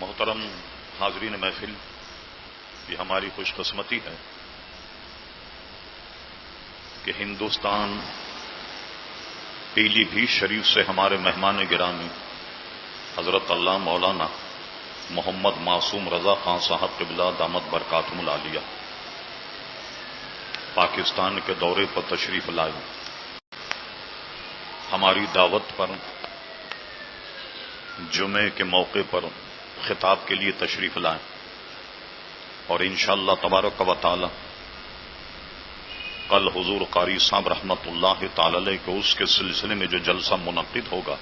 محترم حاضرین محفل، یہ ہماری خوش قسمتی ہے کہ ہندوستان پیلی بھیت شریف سے ہمارے مہمان گرامی حضرت اللہ مولانا محمد معصوم رضا خان صاحب قبلہ دامت برکاتہم العالیہ پاکستان کے دورے پر تشریف لائے، ہماری دعوت پر جمعے کے موقع پر خطاب کے لیے تشریف لائیں، اور انشاءاللہ تبارک و تعالی کل حضور قاری صاحب رحمت اللہ تعالی علیہ کے اس کے سلسلے میں جو جلسہ منعقد ہوگا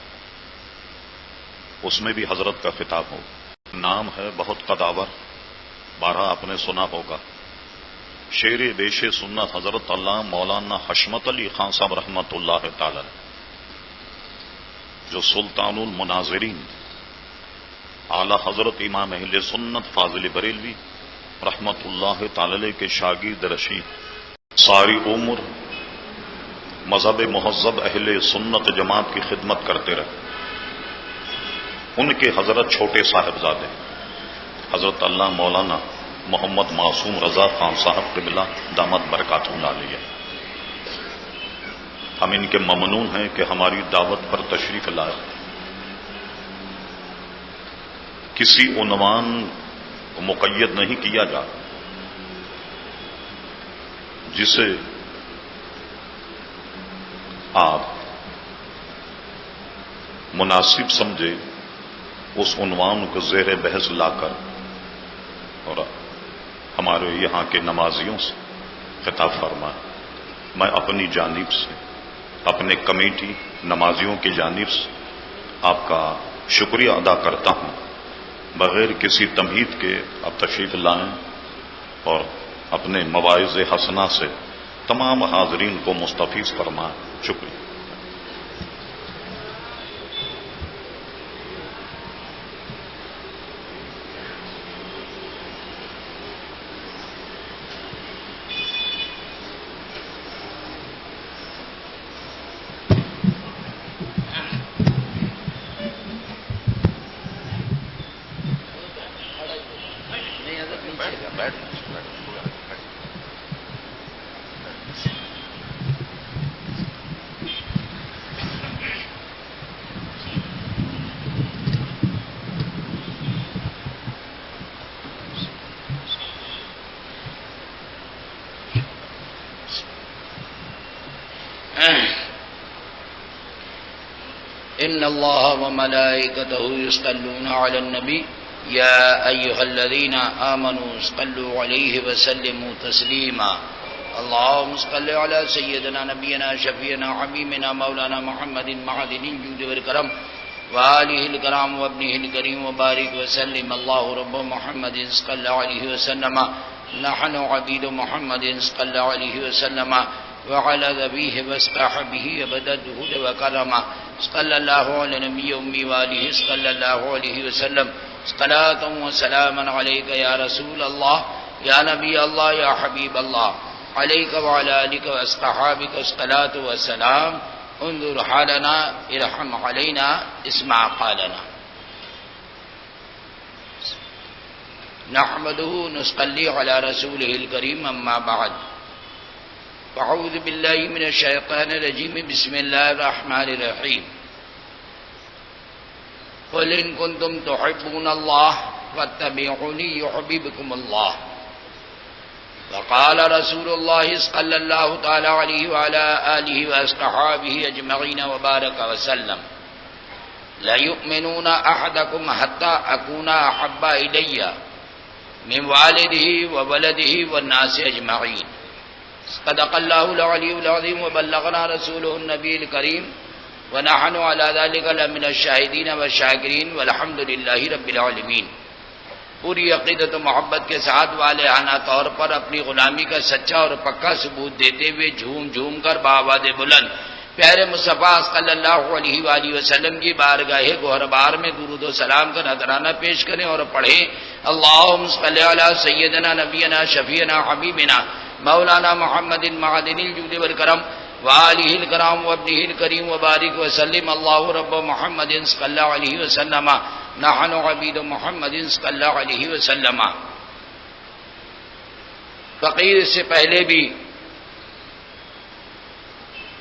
اس میں بھی حضرت کا خطاب ہوگا۔ نام ہے بہت قداور، بارہ آپ نے سنا ہوگا، شیر بیش سنت حضرت اللہ مولانا حشمت علی خان صاحب رحمت اللہ تعالی علیہ، جو سلطان المناظرین اعلی حضرت امام اہل سنت فاضل بریلوی رحمت اللہ تعالی علیہ کے شاگرد رشید، ساری عمر مذہب مہذب اہل سنت جماعت کی خدمت کرتے رہے۔ ان کے حضرت چھوٹے صاحبزادے حضرت اللہ مولانا محمد معصوم رضا خان صاحب قبلہ دامت برکاتہم العالیہ، ہم ان کے ممنون ہیں کہ ہماری دعوت پر تشریف لائے۔ کسی عنوان کو مقید نہیں کیا جا، جسے آپ مناسب سمجھے اس عنوان کو زیر بحث لا کر اور ہمارے یہاں کے نمازیوں سے خطاب فرمائیں۔ میں اپنی جانب سے، اپنے کمیٹی نمازیوں کی جانب سے آپ کا شکریہ ادا کرتا ہوں۔ بغیر کسی تمہید کے آپ تشریف لائیں اور اپنے مواعظ حسنہ سے تمام حاضرین کو مستفیض فرمائیں۔ شکریہ۔ ان اللہ وملائکتہ یصلون علی النبی یا ایہا الذین آمنوا صلوا علیہ وسلموا تسلیما اللہم صل علی سیدنا نبینا شفیعنا حبیبنا مولانا محمد معدن الجود والکرم وآلہ الکرام وابنہ الکریم وبارک وسلم اللہ رب محمد صلی علیہ وسلم نحن عبید محمد صلی علیہ وسلم وعلى ذبیہ واصطحبہ ابدا الجہود وکرمہ صلی اللہ علیہ نبی امی وآلہ صلی اللہ علیہ وسلم صلاۃ و سلام علیک یا رسول اللہ یا نبی اللہ یا حبیب اللہ علیک وعلی آلک واصحابک الصلاۃ والسلام انظر حالنا ارحم علینا اسمع قالنا نحمدہ نصلی علی رسولہ الکریم اما بعد اعوذ باللہ من الشیطان الرجیم بسم اللہ الرحمن الرحیم قل ان کنتم تحبون اللہ فاتبعونی یحببکم اللہ وقال رسول اللہ صلی اللہ تعالی علیہ وعلی آلہ واصحابہ اجمعین وبارک وسلم لیؤمنون احدکم حتی اکون احب الی من والدہ وولدہ والناس اجمعین صدق اللہ العلی العظیم وبلغنا رسولہ النبی الکریم ونحن علی ذلک لمن الشاہدین والشاکرین والحمد للہ رب العالمین۔ پوری عقیدت و محبت کے ساتھ والہانہ طور پر اپنی غلامی کا سچا اور پکا ثبوت دیتے ہوئے جھوم جھوم کر بآواز بلند پیارے مصطفیٰ صلی اللہ علیہ وآلہ وسلم کی بارگاہ گوہربار میں درود و سلام کا نذرانہ پیش کریں اور پڑھیں اللہم صلی علی سیدنا نبینا شفیعنا حبیبنا مولانا محمد معدن الجود والکرم وآلہ الکرام وابنہ الکریم وبارک وسلم اللہ رب محمد صلی اللہ علیہ وسلم نحن عبید محمد صلی اللہ علیہ وسلم. فقیر اس سے پہلے بھی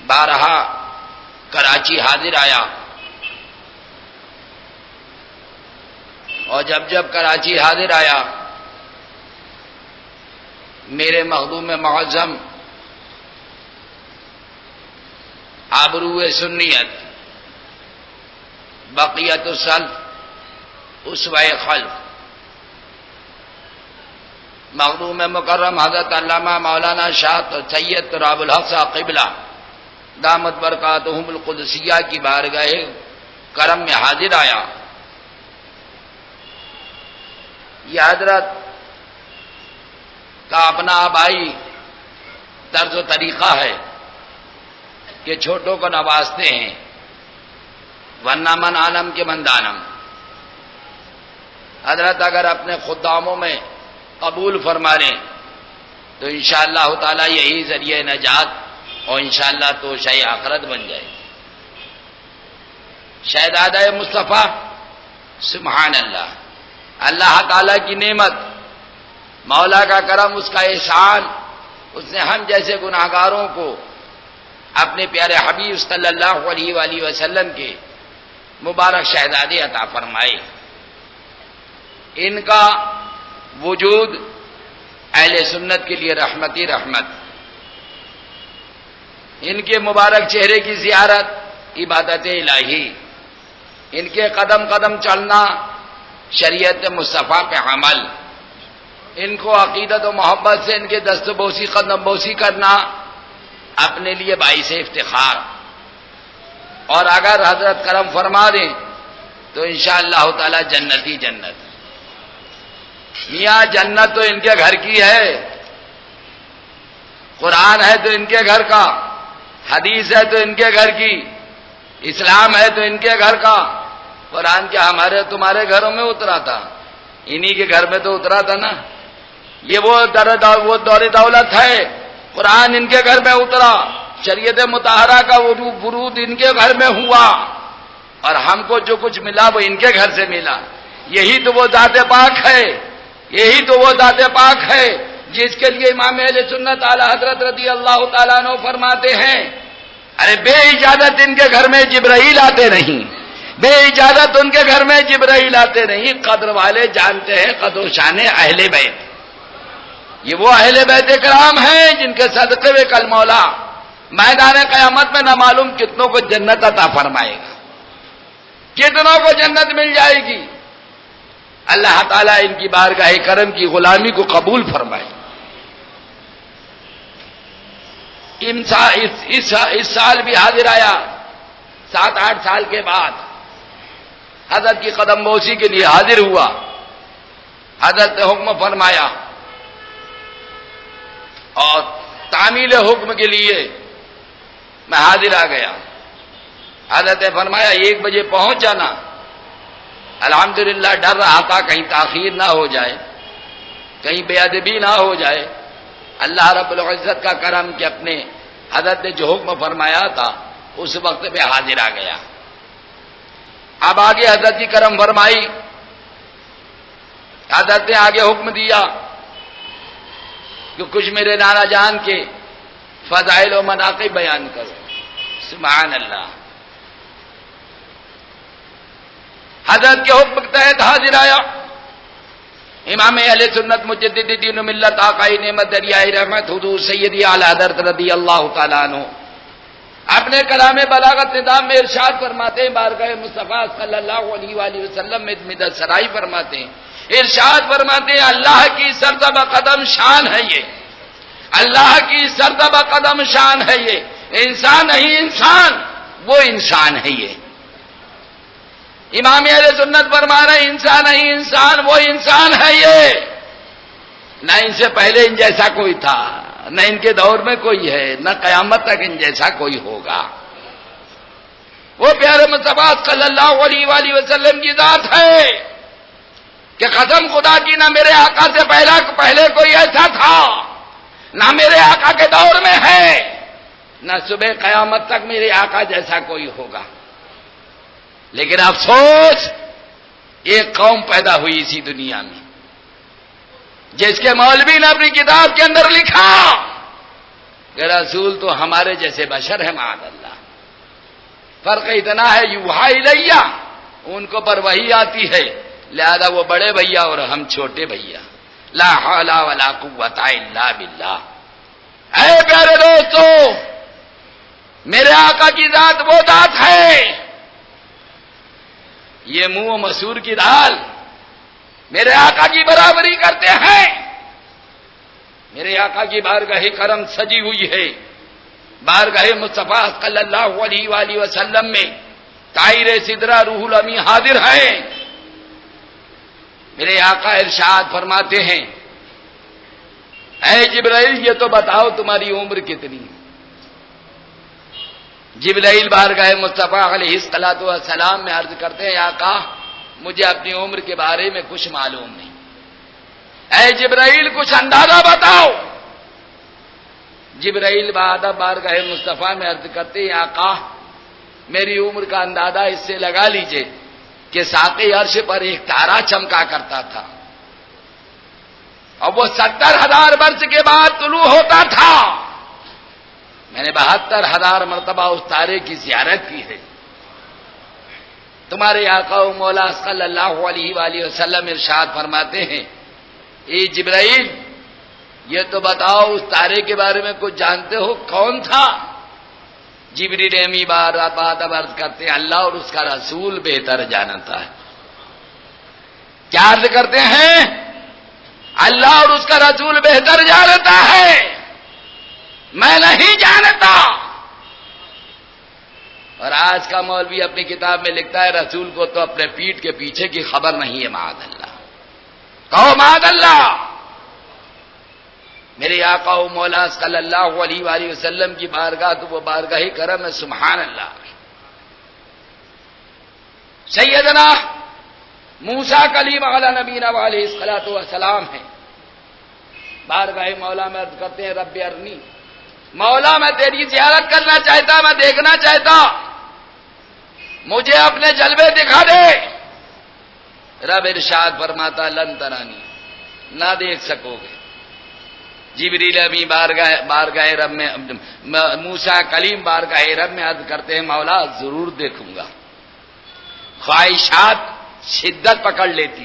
بارہا کراچی حاضر آیا، اور جب جب کراچی حاضر آیا میرے مخدوم معظم آبرو سنیت بقیت السلف اسوہ خلف مخدوم مکرم حضرت علامہ مولانا شاہ سید تراب الحق صاحب قبلہ دامت برکاتہم القدسیہ کی بارگاہ کرم میں حاضر آیا. یہ حضرت کا اپنا آبائی طرز و طریقہ ہے کہ چھوٹوں کو نوازتے ہیں، ورنہ من عالم کے من دانم. حضرت اگر اپنے خداموں میں قبول فرما لیں تو انشاءاللہ تعالی یہی ذریعہ نجات اور انشاءاللہ تو شاہی آخرت بن جائے. شہزادہ مصطفیٰ سبحان اللہ، اللہ تعالی کی نعمت، مولا کا کرم، اس کا احسان، اس نے ہم جیسے گناہگاروں کو اپنے پیارے حبیب صلی اللہ علیہ وآلہ وسلم کے مبارک شہزادے عطا فرمائے. ان کا وجود اہل سنت کے لیے رحمتی رحمت. ان کے مبارک چہرے کی زیارت عبادت الہی، ان کے قدم قدم چلنا شریعت مصطفیٰ پہ عمل، ان کو عقیدت و محبت سے ان کے دست بوسی قدم بوسی کرنا اپنے لیے باعث افتخار. اور اگر حضرت کرم فرما دیں تو انشاءاللہ تعالی جنتی جنت. میاں جنت تو ان کے گھر کی ہے، قرآن ہے تو ان کے گھر کا، حدیث ہے تو ان کے گھر کی، اسلام ہے تو ان کے گھر کا. قرآن کیا ہمارے تمہارے گھروں میں اترا تھا؟ انہی کے گھر میں تو اترا تھا نا. یہ وہ دور دولت ہے، قرآن ان کے گھر میں اترا، شریعت مطہرہ کا ورود ان کے گھر میں ہوا، اور ہم کو جو کچھ ملا وہ ان کے گھر سے ملا. یہی تو وہ ذات پاک ہے، یہی تو وہ ذات پاک ہے جس کے لیے امام اہل سنت اعلی حضرت رضی اللہ تعالیٰ عنہ فرماتے ہیں ارے بے اجازت ان کے گھر میں جبرائیل آتے نہیں، بے اجازت ان کے گھر میں جبرائیل آتے نہیں. قدر والے جانتے ہیں قدر و شان اہل بیت. یہ وہ اہل بیت کرام ہیں جن کے صدقے میں کل مولا میدان قیامت میں نہ معلوم کتنوں کو جنت عطا فرمائے گا، کتنوں کو جنت مل جائے گی. اللہ تعالیٰ ان کی بارگاہ کرم کی غلامی کو قبول فرمائے. اس سال بھی حاضر آیا، 7-8 سال کے بعد حضرت کی قدم بوسی کے لیے حاضر ہوا. حضرت نے حکم فرمایا اور تعمیل حکم کے لیے میں حاضر آ گیا. حضرت نے فرمایا 1 بجے پہنچ جانا. الحمدللہ ڈر رہا تھا کہیں تاخیر نہ ہو جائے، کہیں بے ادبی نہ ہو جائے. اللہ رب العزت کا کرم کہ اپنے حضرت نے جو حکم فرمایا تھا اس وقت پہ حاضر آ گیا. اب آگے حضرت کی کرم فرمائی، حضرت نے آگے حکم دیا کہ کچھ میرے نانا جان کے فضائل و مناقب بیان کرو. سبحان اللہ. حضرت کے حکم کے تحت حاضر آیا امام اہل سنت مجدد دین و ملت آقائی نعمت دریائے رحمت حضور سیدی اعلی حضرت رضی اللہ تعالیٰ عنہ اپنے کلام بلاغت نظام میں ارشاد فرماتے ہیں، بارگاہ مصطفیٰ صلی اللہ علیہ وآلہ وسلم میں مدد سرائی فرماتے ہیں، ارشاد فرماتے ہیں اللہ کی سرزبہ قدم شان ہے یہ، اللہ کی سرزبہ قدم شان ہے یہ. انسان نہیں انسان، وہ انسان ہے یہ. امام اہل سنت فرما رہے انسان نہیں انسان، وہ انسان ہے یہ. نہ ان سے پہلے ان جیسا کوئی تھا، نہ ان کے دور میں کوئی ہے، نہ قیامت تک ان جیسا کوئی ہوگا. وہ پیارے مصطفیٰ صلی اللہ علیہ وآلہ وسلم کی ذات ہے کہ قسم خدا کی نہ میرے آقا سے پہلے کوئی ایسا تھا، نہ میرے آقا کے دور میں ہے، نہ صبح قیامت تک میرے آقا جیسا کوئی ہوگا. لیکن افسوس ایک قوم پیدا ہوئی اسی دنیا میں جس کے مولوی نے اپنی کتاب کے اندر لکھا کہ رسول تو ہمارے جیسے بشر ہے معاذ اللہ، فرق اتنا ہے یوحا الیہ، ان کو پر وحی آتی ہے، لہذا وہ بڑے بھیا اور ہم چھوٹے بھیا، لا حول ولا قوت الا باللہ۔ اے پیارے دوستو، میرے آقا کی ذات وہ ذات ہے، یہ منہ مسور کی دال میرے آقا کی برابری کرتے ہیں۔ میرے آقا کی بارگاہ کرم سجی ہوئی ہے، بارگاہ مصطفیٰ صلی اللہ علیہ وآلہ وسلم میں طائر سدرہ روح الامین حاضر ہے۔ میرے آقا ارشاد فرماتے ہیں، اے جبرائیل یہ تو بتاؤ تمہاری عمر کتنی؟ جبرائیل بارگاہ مصطفیٰ علیہ الصلوۃ والسلام میں عرض کرتے ہیں، آقا مجھے اپنی عمر کے بارے میں کچھ معلوم نہیں، اے جبرائیل کچھ اندازہ بتاؤ۔ جبرائیل بارگاہ مصطفیٰ میں عرض کرتے ہیں، آقا میری عمر کا اندازہ اس سے لگا لیجئے کہ ساقِ عرش پر ایک تارا چمکا کرتا تھا اور وہ 70,000 برس کے بعد طلوع ہوتا تھا۔ میں نے 72,000 مرتبہ اس تارے کی زیارت کی ہے۔ تمہارے آقا و مولا صلی اللہ علیہ وآلہ وسلم ارشاد فرماتے ہیں، اے جبرائیل یہ تو بتاؤ اس تارے کے بارے میں کچھ جانتے ہو، کون تھا؟ جبریل امی بار عرض کرتے ہیں، اللہ اور اس کا رسول بہتر جانتا ہے۔ کیا عرض کرتے ہیں؟ اللہ اور اس کا رسول بہتر جانتا ہے، میں نہیں جانتا۔ اور آج کا مولوی اپنی کتاب میں لکھتا ہے رسول کو تو اپنے پیٹھ کے پیچھے کی خبر نہیں ہے، معاذ اللہ۔ کہو معاذ اللہ۔ میرے آقا و مولا صلی اللہ علیہ وآلہ وسلم کی بارگاہ تو وہ بارگاہ کرم ہے، سبحان اللہ۔ سیدنا موسیٰ کلیم علی نبینا علیہ الصلوۃ والسلام ہیں، بارگاہ مولا میں عرض کرتے ہیں، رب ارنی، مولا میں تیری زیارت کرنا چاہتا، میں دیکھنا چاہتا، مجھے اپنے جلوے دکھا دے۔ رب ارشاد فرماتا لن ترانی، نہ دیکھ سکو گے۔ جبریل امی بارگاہ رب میں، موسیٰ کلیم بارگاہ رب میں عرض کرتے ہیں، مولا ضرور دیکھوں گا۔ خواہشات شدت پکڑ لیتی۔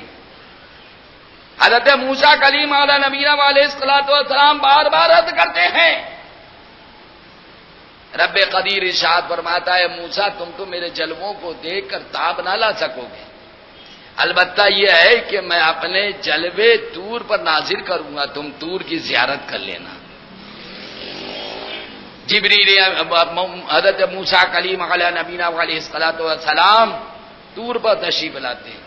حضرت موسیٰ کلیم علی نبینا علیہ الصلوۃ والسلام بار بار عرض کرتے ہیں، رب قدیر ارشاد فرماتا ہے، موسیٰ تم تو میرے جلووں کو دیکھ کر تاب نہ لا سکو گے، البتہ یہ ہے کہ میں اپنے جلوے طور پر نازل کروں گا، تم طور کی زیارت کر لینا۔ جبریل حضرت موسیٰ کلیم علی نبینا علیہ الصلوۃ والسلام طور پر تشریف لاتے ہیں۔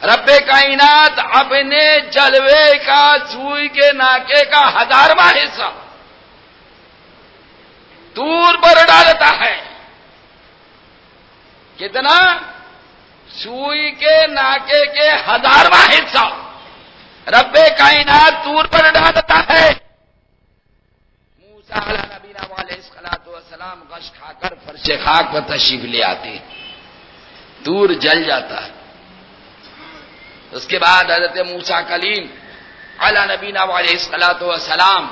رب کائنات اپنے جلوے کا سوئی کے ناکے کا 1000واں حصہ طور پر ڈالتا ہے۔ کتنا؟ سوئی کے ناکے کے 1000واں حصہ رب کائنات طور پر ڈالتا ہے۔ موسیٰ علیہ نبینا علیہ الصلوۃ والسلام غش کھا کر فرش خاک پر تشریف لے آتے ہیں، طور جل جاتا ہے۔ اس کے بعد حضرت موسیٰ کلیم علی نبینا علیہ الصلوۃ والسلام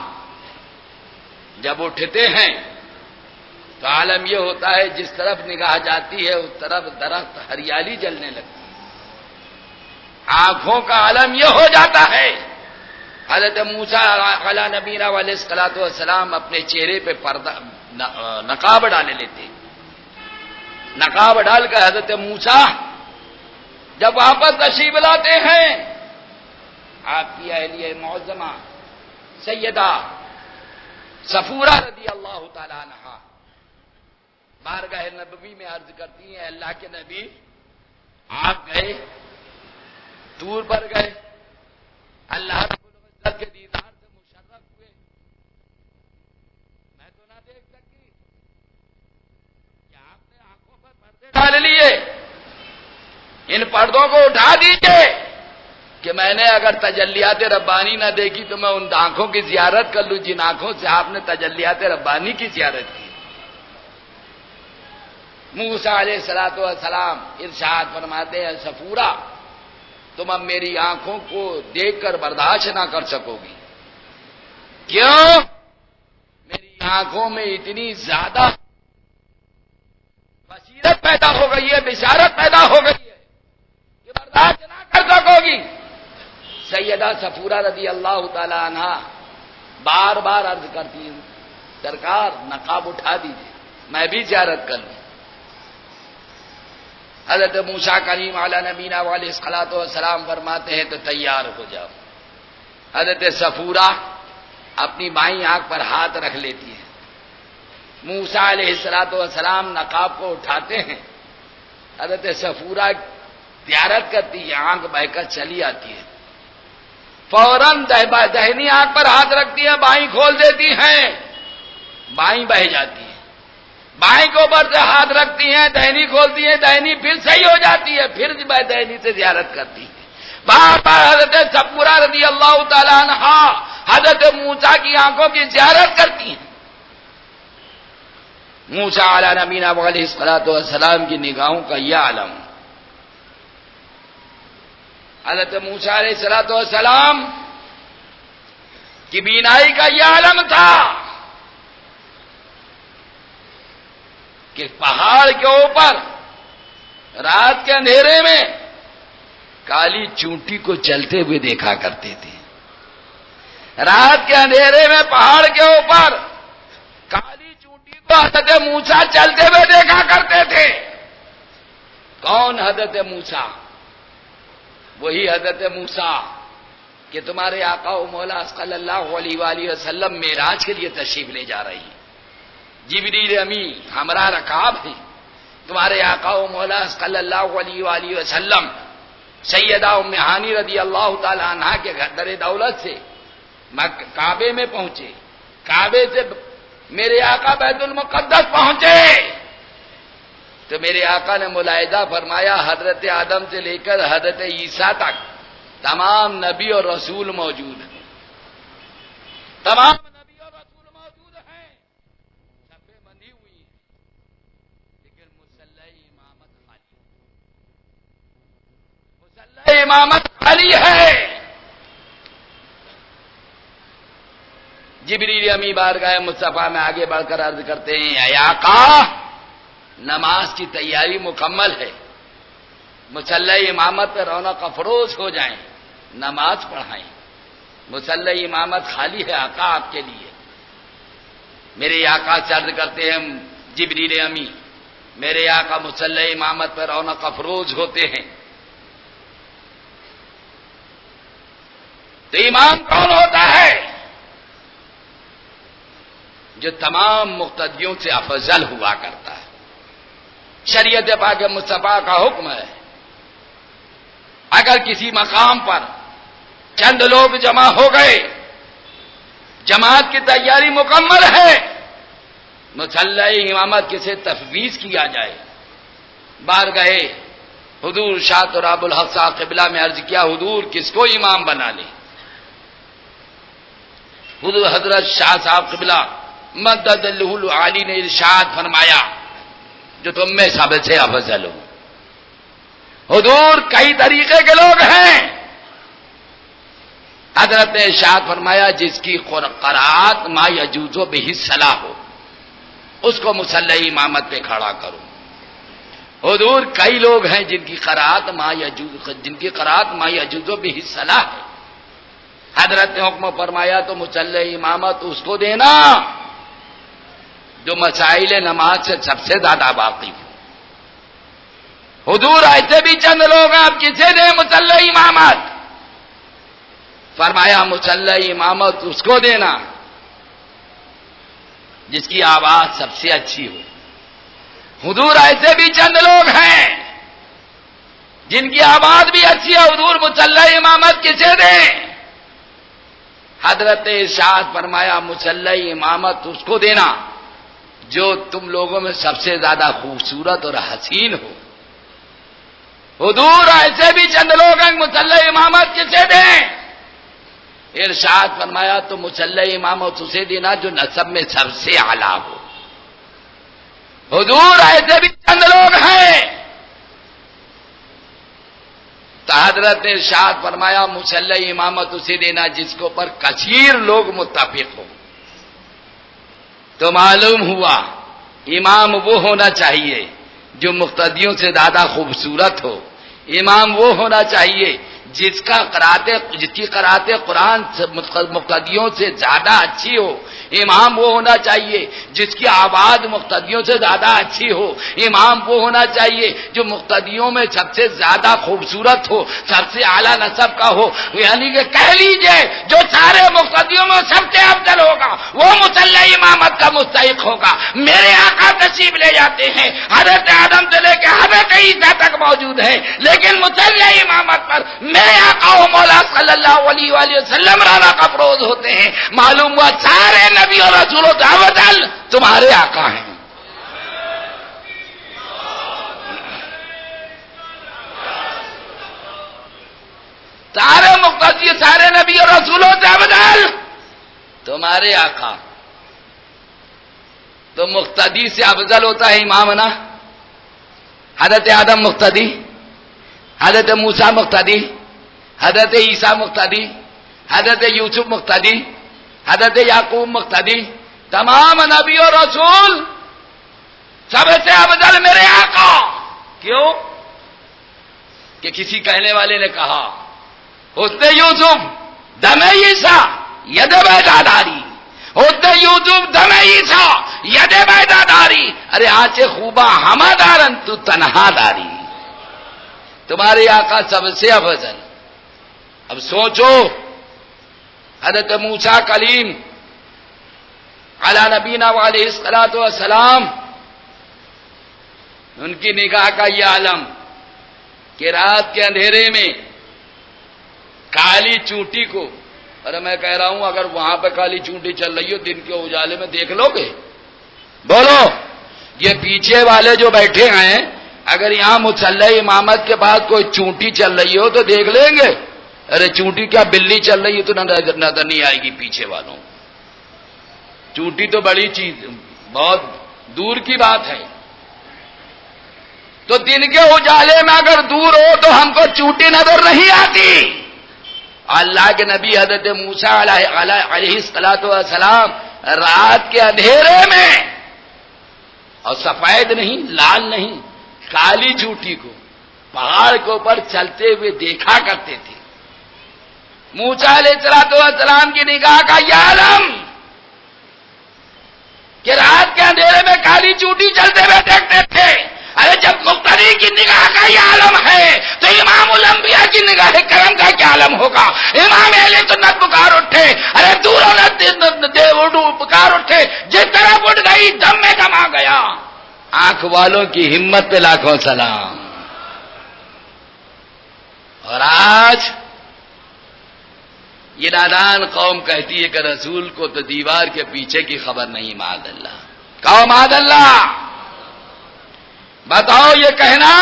جب اٹھتے ہیں تو عالم یہ ہوتا ہے جس طرف نگاہ جاتی ہے اس طرف درخت ہریالی جلنے لگتی ہے، آنکھوں کا عالم یہ ہو جاتا ہے۔ حضرت موسیٰ علی نبینا علیہ الصلوۃ والسلام اپنے چہرے پہ پردہ نقاب ڈالے لیتے، نقاب ڈال کر حضرت موسیٰ جب واپس تشریف لاتے ہیں، آپ کی اہلیہ معظمہ سیدہ صفورہ رضی اللہ تعالی عنہا بارگاہ نبوی میں عرض کرتی ہیں، اللہ کے نبی آپ گئے طور پر گئے، اللہ رب العزت کے دیدار سے مشرف ہوئے، میں تو نہ دیکھ سکی کہ آپ نے آنکھوں پر پردے ڈال لیے، ان پردوں کو اٹھا دیجئے کہ میں نے اگر تجلیات ربانی نہ دیکھی تو میں ان آنکھوں کی زیارت کر لوں جن آنکھوں سے آپ نے تجلیات ربانی کی زیارت کی۔ موسیٰ علیہ الصلوۃ والسلام ارشاد فرماتے ہیں صفورہ تم اب میری آنکھوں کو دیکھ کر برداشت نہ کر سکو گی. کیوں؟ میری آنکھوں میں اتنی زیادہ بصیرت پیدا ہو گئی ہے، بشارت پیدا ہو گئی ہے کہ برداشت نہ کر سکو گی. سیدہ صفورہ رضی اللہ تعالی عنہ بار بار عرض کرتی ہوں سرکار نقاب اٹھا دیجیے میں بھی زیارت کر لوں. حضرت موسیٰ کریم علی نبینا علیہ الصلوۃ والسلام فرماتے ہیں تو تیار ہو جاؤ. حضرت صفورہ اپنی بائیں آنکھ پر ہاتھ رکھ لیتی ہے. موسیٰ علیہ الصلوۃ والسلام نقاب کو اٹھاتے ہیں. حضرت صفورہ زیارت کرتی ہے، آنکھ بہہ کر چلی آتی ہے. فوراً دہنی آنکھ پر ہاتھ رکھتی ہے، بائیں کھول دیتی ہیں، بائیں بہہ جاتی ہے. بائیں کو اوپر سے ہاتھ رکھتی ہیں، دہنی کھولتی ہیں، دہنی پھر صحیح ہو جاتی ہے، پھر دہنی سے زیارت کرتی ہے. بار بار حضرت صفورہ رضی اللہ تعالی عنہ حضرت موسیٰ کی آنکھوں کی زیارت کرتی ہیں. موسیٰ علی نبینا علیہ الصلوۃ والسلام کی نگاہوں کا یہ عالم. حضرت موسیٰ علیہ الصلوۃ والسلام کی بینائی کا یہ عالم تھا کہ پہاڑ کے اوپر رات کے اندھیرے میں کالی چونٹی کو چلتے ہوئے دیکھا کرتے تھے. رات کے اندھیرے میں پہاڑ کے اوپر کالی چونٹی کو حضرت موسیٰ چلتے ہوئے دیکھا کرتے تھے. کون حضرت موسیٰ؟ وہی حضرت موسیٰ کہ تمہارے آقا و مولا صلی اللہ علیہ وآلہ وسلم معراج کے لیے تشریف لے جا رہی ہے. جبریل امی ہمراہ رکاب ہیں. تمہارے آقا و مولا صلی اللہ علیہ وآلہ وسلم سیدہ ام ہانی رضی اللہ تعالی عنہ کے گھر در دولت سے کعبے میں پہنچے. کعبے سے میرے آقا بیت المقدس پہنچے تو میرے آقا نے ملاحظہ فرمایا حضرت آدم سے لے کر حضرت عیسیٰ تک تمام نبی اور رسول موجود ہیں. تمام نبی اور رسول موجود ہیں، صفیں بندھی ہوئی ہیں، لیکن مصلی امامت خالی ہے. مصلی امامت خالی ہے. جبریل امی بارگاہ مصطفیٰ میں آگے بڑھ کر عرض کرتے ہیں اے آقا نماز کی تیاری مکمل ہے، مصلی امامت پہ رونق افروز ہو جائیں، نماز پڑھائیں. مصلی امامت خالی ہے آقا آپ کے لیے. میرے آقا سے عرض کرتے ہیں جبریل امی میرے آقا مصلی امامت پہ رونق افروز ہوتے ہیں. تو امام کون ہوتا ہے؟ جو تمام مقتدیوں سے افضل ہوا کرتا ہے. شریعت پاک مصطفیٰ کا حکم ہے اگر کسی مقام پر چند لوگ جمع ہو گئے، جماعت کی تیاری مکمل ہے، مصلی امامت کسے تفویض کیا جائے. بارگاہ حضور شاہ تراب الحق صاحب قبلہ میں عرض کیا حضور کس کو امام بنا لیں؟ حضور حضرت شاہ صاحب قبلہ مدد اللہ العالی نے ارشاد فرمایا جو تم میں سب سے افضل ہو. حضور کئی طریقے کے لوگ ہیں. حضرت نے ارشاد فرمایا جس کی قرات ما یجوز بہ الصلاۃ ہو اس کو مصلی امامت پہ کھڑا کرو. حضور کئی لوگ ہیں جن کی قرات ما یجوز بہ الصلاۃ ہے. حضرت نے حکم فرمایا تو مصلی امامت اس کو دینا جو مسائل نماز سے سب سے زیادہ واقف ہو. حضور ایسے بھی چند لوگ ہیں آپ کسے دیں مصلی امامت؟ فرمایا مصلی امامت اس کو دینا جس کی آواز سب سے اچھی ہو. حضور ایسے بھی چند لوگ ہیں جن کی آواز بھی اچھی ہے، حضور مصلی امامت کسے دیں؟ حضرت ارشاد فرمایا مصلی امامت اس کو دینا جو تم لوگوں میں سب سے زیادہ خوبصورت اور حسین ہو. حضور ایسے بھی چند لوگ ہیں مصلی امامت کسے دیں؟ ارشاد فرمایا تو مصلی امامت اسے دینا جو نسب میں سب سے اعلیٰ ہو. حضور ایسے بھی چند لوگ ہیں تو حضرت نے ارشاد فرمایا مسلح امامت اسے دینا جس کے اوپر کثیر لوگ متفق ہو. تو معلوم ہوا امام وہ ہونا چاہیے جو مقتدیوں سے زیادہ خوبصورت ہو. امام وہ ہونا چاہیے جس کی قرأت قرآن مقتدیوں سے زیادہ اچھی ہو. امام وہ ہونا چاہیے جس کی آواز مقتدیوں سے زیادہ اچھی ہو. امام وہ ہونا چاہیے جو مقتدیوں میں سب سے زیادہ خوبصورت ہو, سب سے اعلیٰ نسب کا ہو. یعنی کہ کہہ لیجئے جو سارے مقتدیوں میں سب سے افضل ہوگا وہ مسلح امامت کا مستحق ہوگا. میرے آقا تشریف لے جاتے ہیں, حضرت آدم سے لے کے حضرت عیسیٰ تک موجود ہیں, لیکن مسلح امامت پر میرے آقا و مولا صلی اللہ علیہ وآلہ وسلم رانا افروز ہوتے ہیں. معلوم ہوا سارے نبی اور رسولوں سے افضل تمہارے آقا ہیں. سارے مقتدی سارے نبی اور رسولوں سے افضل تمہارے آقا. تو مقتدی سے افضل ہوتا ہے امام نا. حضرت آدم مقتدی, حضرت موسیٰ مقتدی, حضرت عیسیٰ مقتدی, حضرت یوسف مقتدی, حضرت یعقوب مقتدی, تمام نبی اور رسول سب سے افضل میرے آقا. کیوں کہ کسی کہنے والے نے کہا حسن یوسف دم عیسیٰ ید بیداداری, حسن یوسف دم عیسیٰ ید بیداداری. ارے آنچے خوبا ہما دارن تو تنہا داری. تمہارے آقا سب سے افضل. اب سوچو حضرت موسیٰ کلیم علی نبینا علیہ الصلوۃ والسلام, ان کی نگاہ کا یہ عالم کہ رات کے اندھیرے میں کالی چونٹی کو, ارے میں کہہ رہا ہوں اگر وہاں پہ کالی چونٹی چل رہی ہو دن کے اجالے میں دیکھ لو گے؟ بولو. یہ پیچھے والے جو بیٹھے ہیں اگر یہاں مسلح امامت کے بعد کوئی چونٹی چل رہی ہو تو دیکھ لیں گے. ارے چونٹی کیا بلی چل رہی ہے تو نظر نہیں آئے گی پیچھے والوں. چونٹی تو بڑی چیز, بہت دور کی بات ہے. تو دن کے اجالے میں اگر دور ہو تو ہم کو چونٹی نظر نہیں آتی. اللہ کے نبی حضرت موسیٰ علیہ الصلوۃ والسلام رات کے اندھیرے میں, اور سفید نہیں لال نہیں کالی چونٹی کو پہاڑ کے اوپر چلتے ہوئے دیکھا کرتے تھے. موسیٰ علیہ الصلوۃ والسلام کی نگاہ کا یہ عالم کہ رات کے اندھیرے میں کالی چونٹی چلتے ہوئے دیکھتے تھے. ارے جب مقتدی کی نگاہ کا یہ عالم ہے تو امام الانبیاء کی نگاہ کرم کا کیا عالم ہوگا؟ امام اہل سنت پکار اٹھے, ارے دور پکار اٹھے, جس طرح اٹھ گئی دم میں کما گیا. آنکھ والوں کی ہمت پہ لاکھوں سلام. اور آج یہ نادان قوم کہتی ہے کہ رسول کو تو دیوار کے پیچھے کی خبر نہیں. معاذ اللہ. کہو معاذ اللہ. بتاؤ یہ کہنا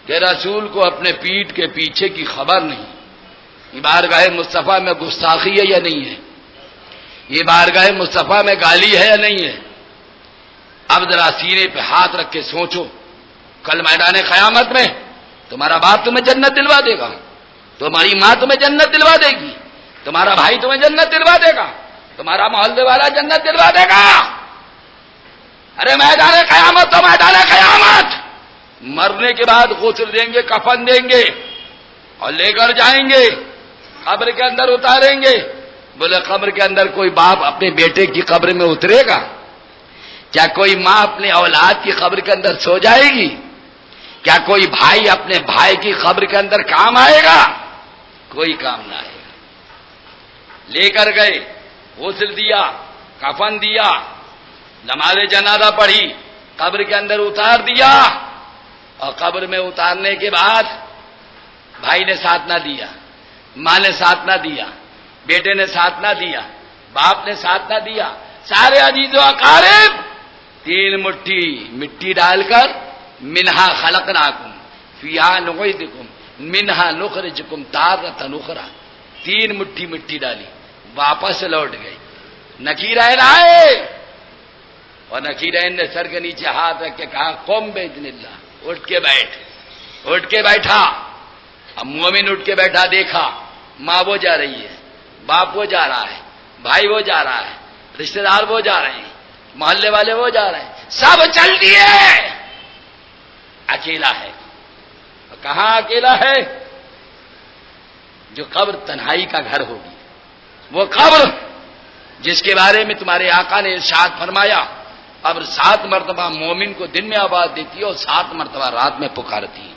کہ رسول کو اپنے پیٹھ کے پیچھے کی خبر نہیں, یہ بارگاہ مصطفیٰ میں گستاخی ہے یا نہیں ہے؟ یہ بارگاہ مصطفیٰ میں گالی ہے یا نہیں ہے؟ اب ذرا سینے پہ ہاتھ رکھ کے سوچو, کل میدان قیامت میں تمہارا باپ تمہیں جنت دلوا دے گا, تمہاری ماں تمہیں جنت دلوا دے گی, تمہارا بھائی تمہیں جنت دلوا دے گا, تمہارا محلے والا جنت دلوا دے گا. ارے میدان قیامت تو میدان قیامت. مرنے کے بعد غسل دیں گے, کفن دیں گے اور لے کر جائیں گے, قبر کے اندر اتاریں گے. بولے قبر کے اندر کوئی باپ اپنے بیٹے کی قبر میں اترے گا؟ کیا کوئی ماں اپنے اولاد کی قبر کے اندر سو جائے گی؟ کیا کوئی بھائی اپنے بھائی کی قبر کے اندر کام آئے گا؟ کوئی کام نہ آئے گا. لے کر گئے, غسل دیا, کفن دیا, نماز جنازہ پڑھی, قبر کے اندر اتار دیا, اور قبر میں اتارنے کے بعد بھائی نے ساتھ نہ دیا, ماں نے ساتھ نہ دیا, بیٹے نے ساتھ نہ دیا, باپ نے ساتھ نہ دیا, سارے عزیز و اقارب 3 مٹھی مٹی ڈال کر منہا خلقناکم فیہا نعیدکم منہا نخرجکم تارۃ اخری, 3 مٹھی مٹی ڈالی, واپس لوٹ گئی. نکیر لائے اور نکیرین نے سر کے نیچے ہاتھ رکھ کے کہا قم باذن اللہ، اٹھ کے بیٹھ۔ اٹھ کے بیٹھا، اب مومن اٹھ کے بیٹھا، دیکھا ماں وہ جا رہی ہے، باپ وہ جا رہا ہے، بھائی وہ جا رہا ہے، رشتہ دار وہ جا رہے ہیں، محلے والے وہ جا رہے ہیں، سب چل دیے، اکیلا ہے۔ کہاں اکیلا ہے؟ جو قبر تنہائی کا گھر ہوگی، وہ قبر جس کے بارے میں تمہارے آقا نے ارشاد فرمایا قبر 7 مرتبہ مومن کو دن میں آواز دیتی ہے اور 7 مرتبہ رات میں پکارتی ہے۔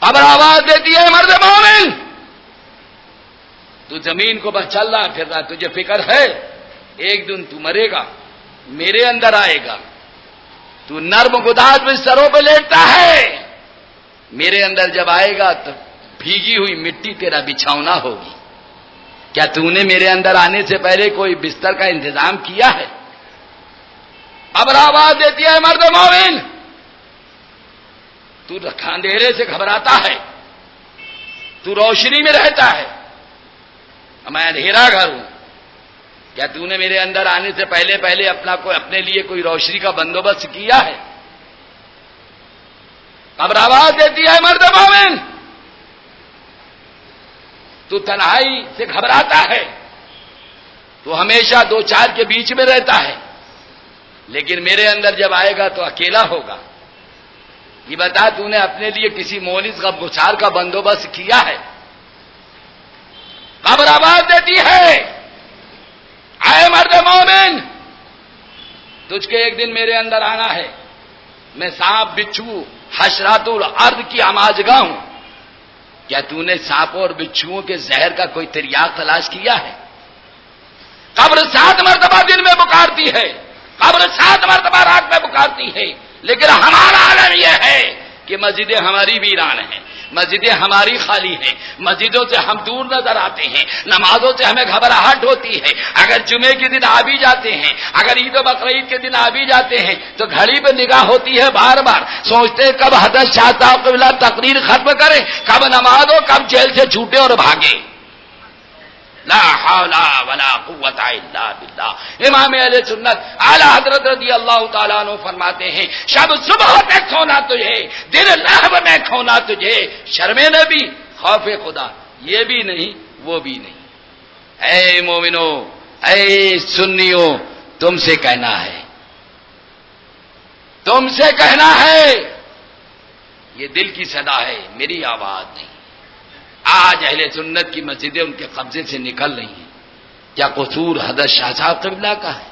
قبر آواز دیتی ہے مرد مومن، تو زمین کو بس چل رہا پھر رہا، تجھے فکر ہے ایک دن تو مرے گا، میرے اندر آئے گا، تو نرم گداز بستروں پہ لیٹتا ہے، میرے اندر جب آئے گا تو بھیگی ہوئی مٹی تیرا بچھاؤنا ہوگی۔ کیا تو نے میرے اندر آنے سے پہلے کوئی بستر کا انتظام کیا ہے؟ قبر آواز دیتی ہے مرد مومن، تو اندھیرے سے گھبراتا ہے، تو روشنی میں رہتا ہے، میں اندھیرا گھر ہوں، کیا تو نے میرے اندر آنے سے پہلے اپنے لیے کوئی روشنی کا بندوبست کیا ہے؟ قبر آواز دیتی ہے مرد مومن، تو تنہائی سے گھبراتا ہے، تو ہمیشہ 2-4 کے بیچ میں رہتا ہے، لیکن میرے اندر جب آئے گا تو اکیلا ہوگا۔ یہ بتا تو نے اپنے لیے کسی مونس غمگسار کا بندوبست کیا ہے؟ قبر آواز دیتی ہے اے مرد مومن، تجھ کے ایک دن میرے اندر آنا ہے، میں سانپ بچھو حشرات الارض کی آماجگاہ ہوں، کیا تو نے سانپوں اور بچھوؤں کے زہر کا کوئی تریاق تلاش کیا ہے؟ قبر 7 مرتبہ دن میں پکارتی ہے، قبر 7 مرتبہ رات میں پکارتی ہے، لیکن ہمارا عالم یہ ہے کہ مسجدیں ہماری ویران ہیں، مسجدیں ہماری خالی ہیں، مسجدوں سے ہم دور نظر آتے ہیں، نمازوں سے ہمیں گھبراہٹ ہوتی ہے، اگر جمعے کے دن آ بھی جاتے ہیں، اگر عید و بقرعید کے دن آ بھی جاتے ہیں تو گھڑی پہ نگاہ ہوتی ہے، بار بار سوچتے ہیں کب حضرت شاہ صاحب قبلہ تقریر ختم کرے، کب نماز ہو، کب جیل سے چھوٹے اور بھاگے۔ لا حول ولا قوت الا باللہ۔ امام اہل سنت اعلی حضرت رضی اللہ تعالیٰ عنہ فرماتے ہیں شب صبح تک کھونا تجھے، دن لہو میں کھونا تجھے، شرم نبی خوف خدا یہ بھی نہیں وہ بھی نہیں۔ اے مومنو، اے سنیوں، تم سے کہنا ہے، تم سے کہنا ہے، یہ دل کی صدا ہے، میری آواز نہیں۔ آج اہل سنت کی مسجدیں ان کے قبضے سے نکل رہی ہیں، کیا قصور حضرت شاہ صاحب قبلہ کا ہے؟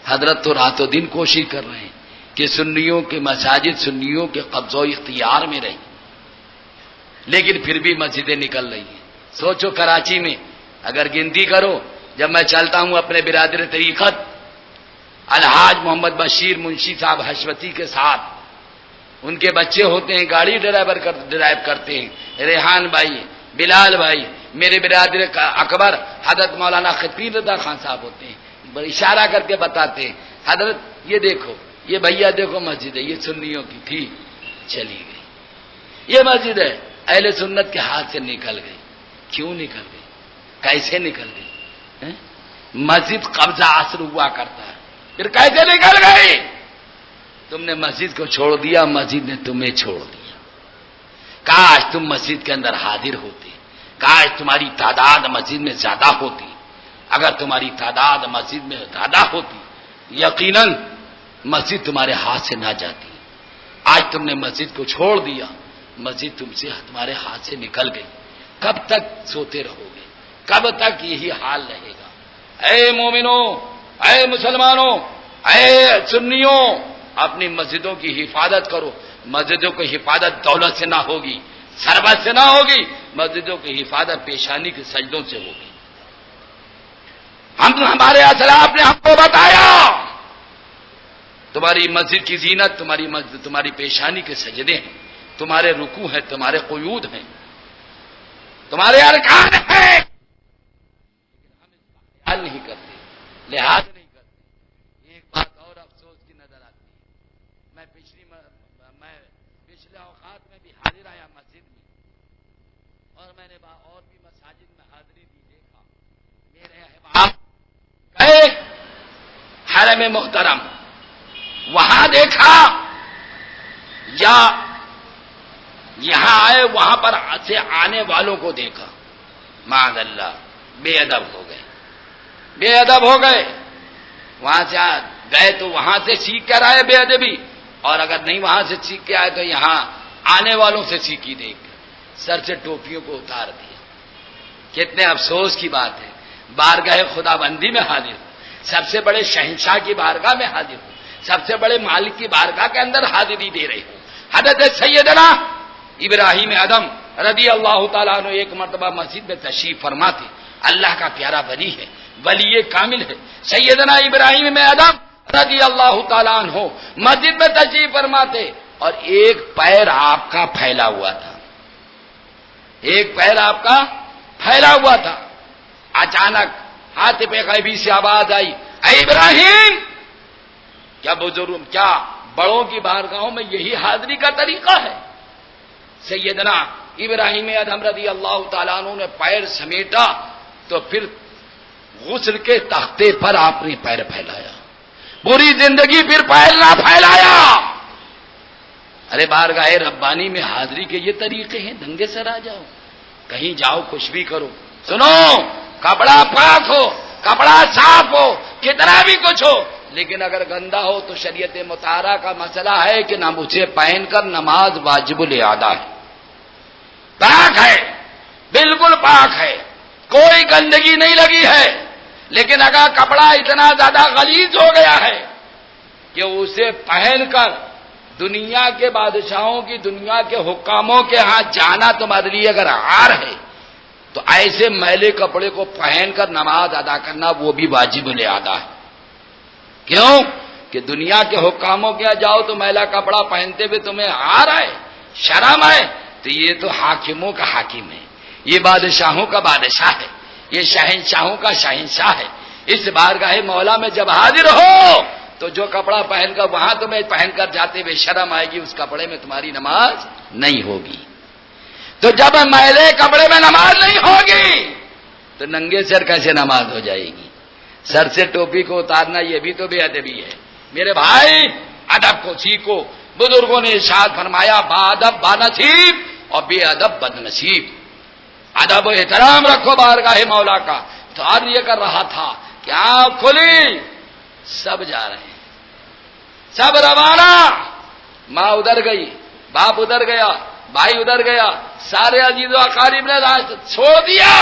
حضرت تو رات و دن کوشش کر رہے ہیں کہ سنیوں کے مساجد سنیوں کے قبضہ و اختیار میں رہیں، لیکن پھر بھی مسجدیں نکل رہی ہیں۔ سوچو کراچی میں اگر گنتی کرو، جب میں چلتا ہوں اپنے برادر طریقت الحاج محمد بشیر منشی صاحب حشوتی کے ساتھ، ان کے بچے ہوتے ہیں، گاڑی ڈرائیو کرتے ہیں، ریحان بھائی، بلال بھائی، میرے برادر اکبر حضرت مولانا خطیب رضا خان صاحب ہوتے ہیں، اشارہ کر کے بتاتے ہیں حضرت یہ دیکھو، یہ بھیا دیکھو مسجد ہے، یہ سنیوں کی تھی چلی گئی، یہ مسجد ہے اہل سنت کے ہاتھ سے نکل گئی۔ کیوں نکل گئی؟ کیسے نکل گئی؟ مسجد قبضہ اثر ہوا کرتا ہے، پھر کیسے نکل گئی؟ تم نے مسجد کو چھوڑ دیا، مسجد نے تمہیں چھوڑ دیا۔ کاش تم مسجد کے اندر حاضر ہوتے، کاش تمہاری تعداد مسجد میں زیادہ ہوتی، اگر تمہاری تعداد مسجد میں زیادہ ہوتی یقیناً مسجد تمہارے ہاتھ سے نہ جاتی۔ آج تم نے مسجد کو چھوڑ دیا، مسجد تم سے تمہارے ہاتھ سے نکل گئی، کب تک سوتے رہو گے؟ کب تک یہی حال رہے گا؟ اے مومنوں، اے مسلمانوں، اے سنیوں، اپنی مسجدوں کی حفاظت کرو۔ مسجدوں کی حفاظت دولت سے نہ ہوگی، ثروت سے نہ ہوگی، مسجدوں کی حفاظت پیشانی کے سجدوں سے ہوگی۔ ہمارے اسلاف نے ہم کو بتایا تمہاری مسجد کی زینت تمہاری مسجد، تمہاری پیشانی کے سجدے ہیں، تمہارے رکوع ہیں، تمہارے قیود ہیں، تمہارے ارکان ہیں، ہم اس کا خیال نہیں کرتے، لحاظ نہیں کرتے۔ ایک بات اور افسوس کی نظر آتی ہے، میں پچھلے اوقات میں بھی حاضر آیا مسجد میں، اور میں نے اور بھی مساجد میں حاضری دی، دیکھا میرے احباب گئے حرم محترم وہاں دیکھا یا یہاں آئے وہاں پر سے آنے والوں کو دیکھا؟ معاذ اللہ، بے ادب ہو گئے، بے ادب ہو گئے. وہاں سے گئے تو وہاں سے سیکھ کر آئے بے ادبی، اور اگر نہیں وہاں سے سیکھ کے آئے تو یہاں آنے والوں سے سیکھی دیکھ کر سر سے ٹوپیوں کو اتار دیا. کتنے افسوس کی بات ہے. بارگاہ خدا بندی میں حاضر ہوں، سب سے بڑے شہنشاہ کی بارگاہ میں حاضر ہوں، سب سے بڑے مالک کی بارگاہ کے اندر حاضری دے رہے ہوں. حضرت سیدنا ابراہیم ادم رضی اللہ تعالیٰ عنہ ایک مرتبہ مسجد میں تشریف فرما تھے. اللہ کا پیارا ولی ہے، ولی کامل ہے. سیدنا ابراہیم میں ادم رضی اللہ تعالیٰ عنہ مسجد میں تشریف فرماتے اور ایک پیر آپ کا پھیلا ہوا تھا، ایک پیر آپ کا پھیلا ہوا تھا. اچانک ہاتھ پہ غیبی سے آواز آئی، اے ابراہیم! کیا بزرگ، کیا بڑوں کی بارگاہوں میں یہی حاضری کا طریقہ ہے؟ سیدنا ابراہیم ادم رضی اللہ تعالیٰ عنہ نے پیر سمیٹا تو پھر غسل کے تختے پر آپ نے پیر پھیلایا. پوری زندگی پھر پیر نہ پھیلایا. ارے بارگاہ ربانی میں حاضری کے یہ طریقے ہیں؟ دنگے سر آ جاؤ، کہیں جاؤ کچھ بھی کرو. سنو، کپڑا پاک ہو، کپڑا صاف ہو، کتنا بھی کچھ ہو، لیکن اگر گندا ہو تو شریعت مطہرہ کا مسئلہ ہے کہ نہ اسے پہن کر نماز واجب الادا ہے. پاک ہے، بالکل پاک ہے، کوئی گندگی نہیں لگی ہے. لیکن اگر کپڑا اتنا زیادہ غلیظ ہو گیا ہے کہ اسے پہن کر دنیا کے بادشاہوں کی، دنیا کے حکاموں کے ہاں جانا تمہارے لیے اگر عار ہے تو ایسے میلے کپڑے کو پہن کر نماز ادا کرنا وہ بھی واجب الادا ہے. کیوں کہ دنیا کے حکاموں کے یہاں جاؤ تو میلا کپڑا پہنتے ہوئے تمہیں عار ہے، شرم ہے. تو یہ تو حاکموں کا حاکم ہے، یہ بادشاہوں کا بادشاہ ہے، یہ شہنشاہوں کا شہنشاہ ہے. اس بارگاہ مولا میں جب حاضر ہو تو جو کپڑا پہن کر وہاں تمہیں پہن کر جاتے ہوئے شرم آئے گی، اس کپڑے میں تمہاری نماز نہیں ہوگی. تو جب میلے کپڑے میں نماز نہیں ہوگی تو ننگے سر کیسے نماز ہو جائے گی؟ سر سے ٹوپی کو اتارنا یہ بھی تو بے ادبی ہے. میرے بھائی، ادب کو سیکھو. بزرگوں نے ارشاد فرمایا، با ادب با نصیب اور بے ادب بد نصیب. ادب و احترام رکھو بارگاہ مولا کا. تو آج یہ کر رہا تھا کہ آنکھ کھلی، سب جا رہے ہیں، سب روانہ. ماں ادھر گئی، باپ ادھر گیا، بھائی ادھر گیا، سارے عزیز و اقارب نے راستہ چھوڑ دیا.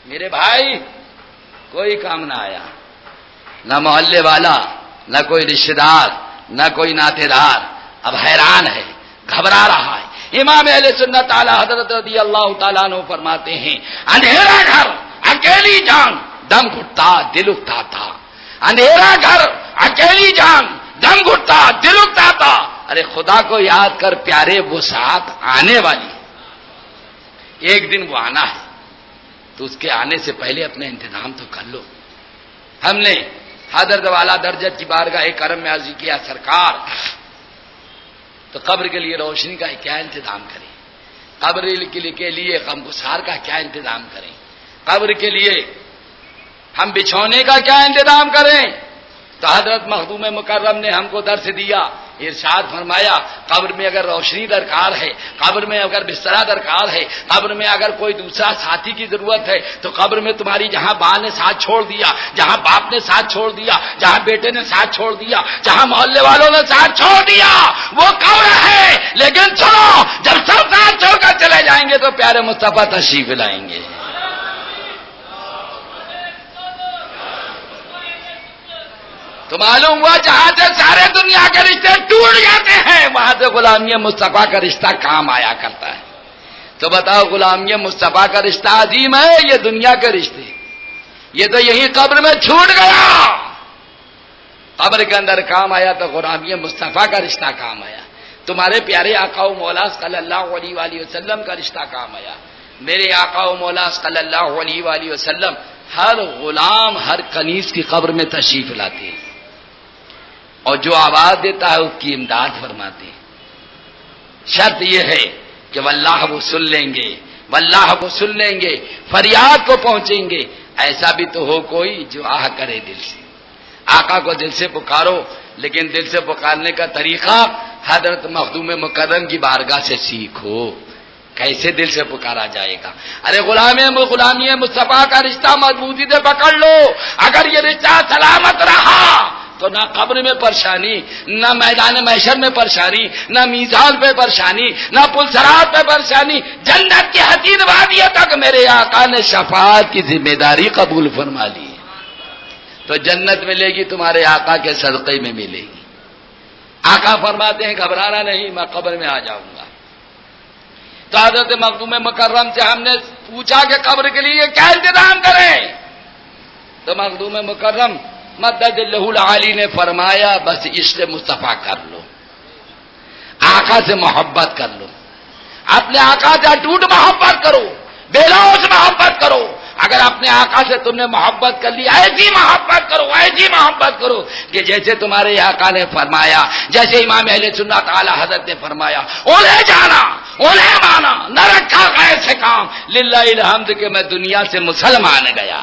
میرے بھائی، کوئی کام نہ آیا، نہ محلے والا، نہ کوئی رشتہ دار، نہ کوئی ناطے دار. اب حیران ہے، گھبرا رہا ہے. امام اہل سنت اعلی حضرت رضی اللہ تعالیٰ عنہ فرماتے ہیں، اندھیرا گھر، اکیلی جان، دم گھٹتا دل اٹھتا تھا. اندھیرا گھر، اکیلی جان، دم گھٹتا دل اٹھتا تھا. ارے خدا کو یاد کر پیارے، وہ ساتھ آنے والی ہے. ایک دن وہ آنا ہے تو اس کے آنے سے پہلے اپنے انتظام تو کر لو. ہم نے حضرت والا درجت کی بارگاہ کرم میں عرض کیا، سرکار تو قبر کے لیے روشنی کا کیا انتظام کریں، قبر کے لیے غمگسار کا کیا انتظام کریں، قبر کے لیے ہم بچھونے کا کیا انتظام کریں. تو حضرت مخدوم مکرم نے ہم کو درس دیا، ارشاد فرمایا، قبر میں اگر روشنی درکار ہے، قبر میں اگر بسترا درکار ہے، قبر میں اگر کوئی دوسرا ساتھی کی ضرورت ہے تو قبر میں تمہاری جہاں ماں نے ساتھ چھوڑ دیا، جہاں باپ نے ساتھ چھوڑ دیا، جہاں بیٹے نے ساتھ چھوڑ دیا، جہاں محلے والوں نے ساتھ چھوڑ دیا، وہ قبر ہے. لیکن سنو، جب سب ساتھ چھوڑ کر چلے جائیں گے تو پیارے مصطفیٰ تشریف لائیں گے. تو معلوم ہوا جہاں سے سارے دنیا کے رشتے ٹوٹ جاتے ہیں وہاں سے غلامی مصطفیٰ کا رشتہ کام آیا کرتا ہے. تو بتاؤ، غلامی مصطفیٰ کا رشتہ عظیم ہے یہ دنیا کے رشتے؟ یہ تو یہی قبر میں چھوٹ گیا. قبر کے اندر کام آیا تو غلامی مصطفیٰ کا رشتہ کام آیا. تمہارے پیارے آقا و مولا صلی اللہ علیہ وآلہ وسلم کا رشتہ کام آیا. میرے آقا و مولا صلی اللہ علیہ وآلہ وسلم ہر غلام، ہر کنیز کی قبر میں تشریف لاتے ہیں اور جو آواز دیتا ہے اس کی امداد فرماتے ہیں. شرط یہ ہے کہ واللہ وہ سن لیں گے، واللہ وہ سن لیں گے، فریاد کو پہنچیں گے. ایسا بھی تو ہو کوئی جو آہ کرے دل سے، آقا کو دل سے پکارو، لیکن دل سے پکارنے کا طریقہ حضرت مخدوم مکرم کی بارگاہ سے سیکھو. کیسے دل سے پکارا جائے گا؟ ارے غلامی مصطفیٰ کا رشتہ مضبوطی سے پکڑ لو. اگر یہ رشتہ سلامت رہا تو نہ قبر میں پریشانی، نہ میدان محشر میں پریشانی، نہ میزان پہ پریشانی، نہ پل صراط پہ پریشانی. جنت کی حسین وادیوں تک میرے آقا نے شفاعت کی ذمہ داری قبول فرما لی. تو جنت ملے گی تمہارے آقا کے صدقے میں ملے گی. آقا فرماتے ہیں گھبرانا نہیں، میں قبر میں آ جاؤں گا. تو حضرت مخدوم مکرم سے ہم نے پوچھا کہ قبر کے لیے کیا انتظام کریں؟ تو مخدوم مکرم مدد اللہ العالی نے فرمایا بس عشق مصطفیٰ کر لو، آقا سے محبت کر لو، اپنے آقا سے اٹوٹ محبت کرو، بے لوث محبت کرو. اگر اپنے آقا سے تم نے محبت کر لی، ایسی محبت کرو کہ جیسے تمہارے آقا نے فرمایا، جیسے امام اہل سنت اعلی حضرت نے فرمایا، انہیں جانا انہیں مانا، نہ رکھا غیر سے کام، للہ الحمد کہ میں دنیا سے مسلمان گیا.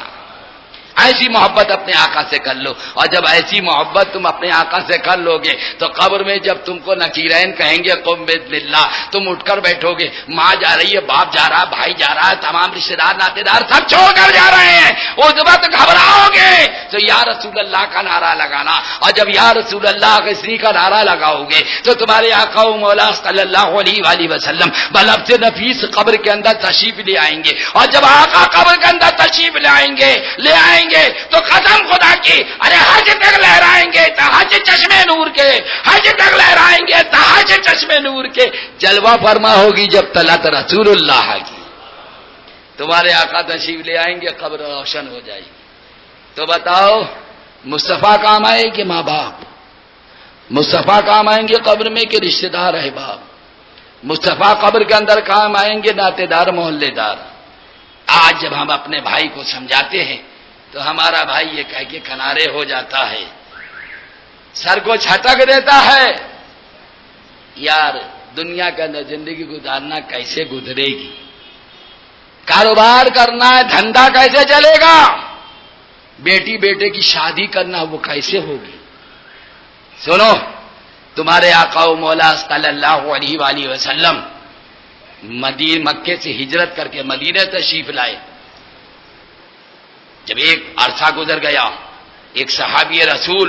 ایسی محبت اپنے آقا سے کر لو. اور جب ایسی محبت تم اپنے آقا سے کر لو گے تو قبر میں جب تم کو نکیرین کہیں گے قم باذن اللہ، تم اٹھ کر بیٹھو گے. ماں جا رہی ہے، باپ جا رہا ہے، بھائی جا رہا ہے، تمام رشتے دار ناطے دار سب چھوڑ کر جا رہے ہیں. اس وقت گھبراؤ گے تو یا رسول اللہ کا نعرہ لگانا. اور جب یا رسول اللہ کسی کا نعرہ لگاؤ گے تو تمہارے آقا و مولا صلی اللہ علیہ وآلہ وسلم بلب سے نفیس قبر کے اندر تشریف لے آئیں گے. اور جب آقا قبر کے اندر تشریف لے آئیں گے تو قسم خدا کی، ارے حج تک لہرائیں گے تو حج چشمے نور کے، حج تک لہرائیں گے تو حج چشمے نور کے. جلوہ فرما ہوگی جب طلعت رسول اللہ کی. تمہارے آقا تشریف لے آئیں گے، قبر روشن ہو جائے گی. تو بتاؤ مصطفیٰ کام آئے کہ ماں باپ؟ مصطفیٰ کام آئیں گے قبر میں کہ رشتے دار احباب؟ مصطفیٰ قبر کے اندر کام آئیں گے ناطے دار محلے دار. آج جب ہم اپنے بھائی کو سمجھاتے ہیں تو ہمارا بھائی یہ کہہ کے کنارے ہو جاتا ہے، سر کو چھٹک دیتا ہے. یار دنیا کے اندر زندگی گزارنا کیسے گزرے گی؟ کاروبار کرنا ہے، دھندا کیسے چلے گا؟ بیٹی بیٹے کی شادی کرنا وہ کیسے ہوگی؟ سنو، تمہارے آقا و مولا صلی اللہ علیہ وآلہ وسلم مکے سے ہجرت کر کے مدینہ تشریف لائے. جب ایک عرصہ گزر گیا، ایک صحابی رسول